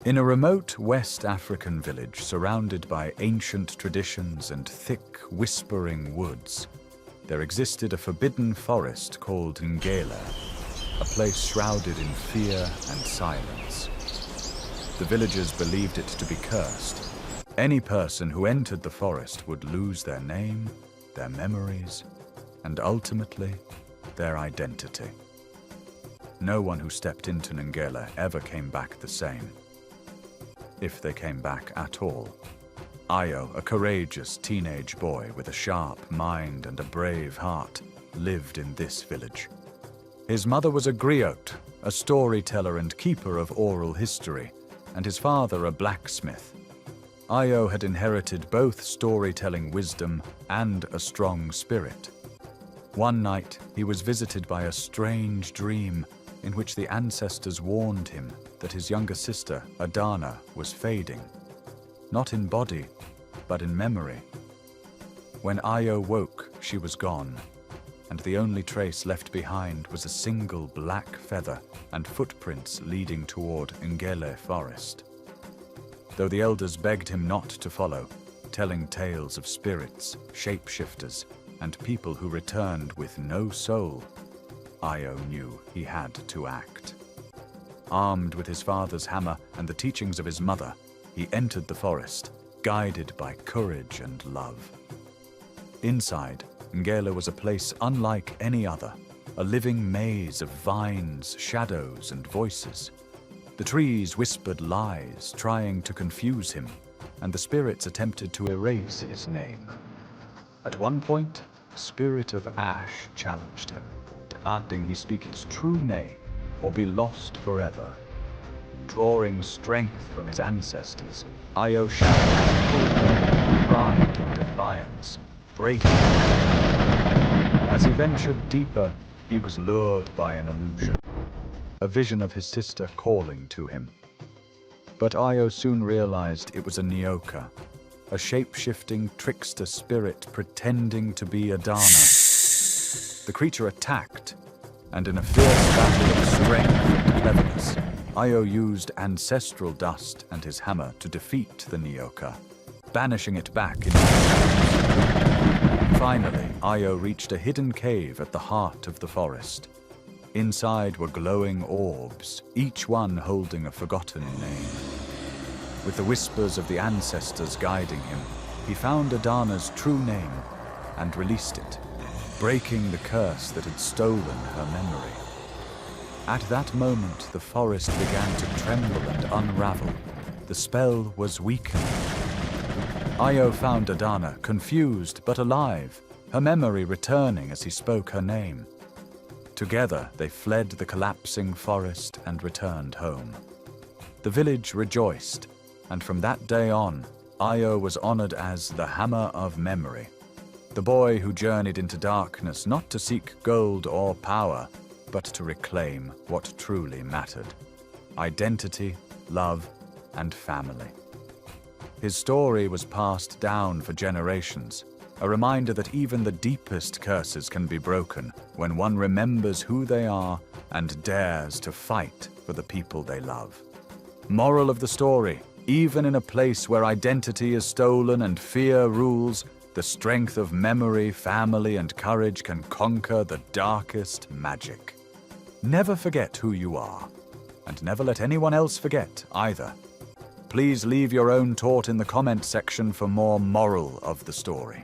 In a remote West African village surrounded by ancient traditions and thick, whispering woods, there existed a forbidden forest called Ngele, a place shrouded in fear and silence. The villagers believed it to be cursed. Any person who entered the forest would lose their name, their memories, and ultimately, their identity. No one who stepped into Ngele ever came back the same, if they came back at all. Ayo, a courageous teenage boy with a sharp mind and a brave heart, lived in this village. His mother was a griot, a storyteller and keeper of oral history, and his father a blacksmith. Ayo had inherited both storytelling wisdom and a strong spirit. One night, he was visited by a strange dream in which the ancestors warned him that his younger sister, Adana, was fading, not in body, but in memory. When Ayo woke, she was gone, and the only trace left behind was a single black feather and footprints leading toward Ngele Forest. Though the elders begged him not to follow, telling tales of spirits, shapeshifters, and people who returned with no soul, Ayo knew he had to act. Armed with his father's hammer and the teachings of his mother, he entered the forest, guided by courage and love. Inside, Ngele was a place unlike any other, a living maze of vines, shadows, and voices. The trees whispered lies, trying to confuse him, and the spirits attempted to erase his name. At one point, the spirit of Ash challenged him, demanding he speak his true name or be lost forever. Drawing strength from his ancestors, Ayo shouted full pride and defiance, breaking. As he ventured deeper, he was lured by an illusion, a vision of his sister calling to him. But Ayo soon realized it was a Nyoka, a shape-shifting trickster spirit pretending to be Adana. The creature attacked, and in a fierce battle of strength and cleverness, Ayo used ancestral dust and his hammer to defeat the Nyoka, banishing it back into the shadows. Finally, Ayo reached a hidden cave at the heart of the forest. Inside were glowing orbs, each one holding a forgotten name. With the whispers of the ancestors guiding him, he found Adana's true name and released it, breaking the curse that had stolen her memory. At that moment, the forest began to tremble and unravel. The spell was weakened. Ayo found Adana, confused but alive, her memory returning as he spoke her name. Together, they fled the collapsing forest and returned home. The village rejoiced, and from that day on, Ayo was honored as the Hammer of Memory, the boy who journeyed into darkness not to seek gold or power, but to reclaim what truly mattered: identity, love, and family. His story was passed down for generations, a reminder that even the deepest curses can be broken when one remembers who they are and dares to fight for the people they love. Moral of the story: even in a place where identity is stolen and fear rules, the strength of memory, family, and courage can conquer the darkest magic. Never forget who you are, and never let anyone else forget either. Please leave your own thought in the comment section for more moral of the story.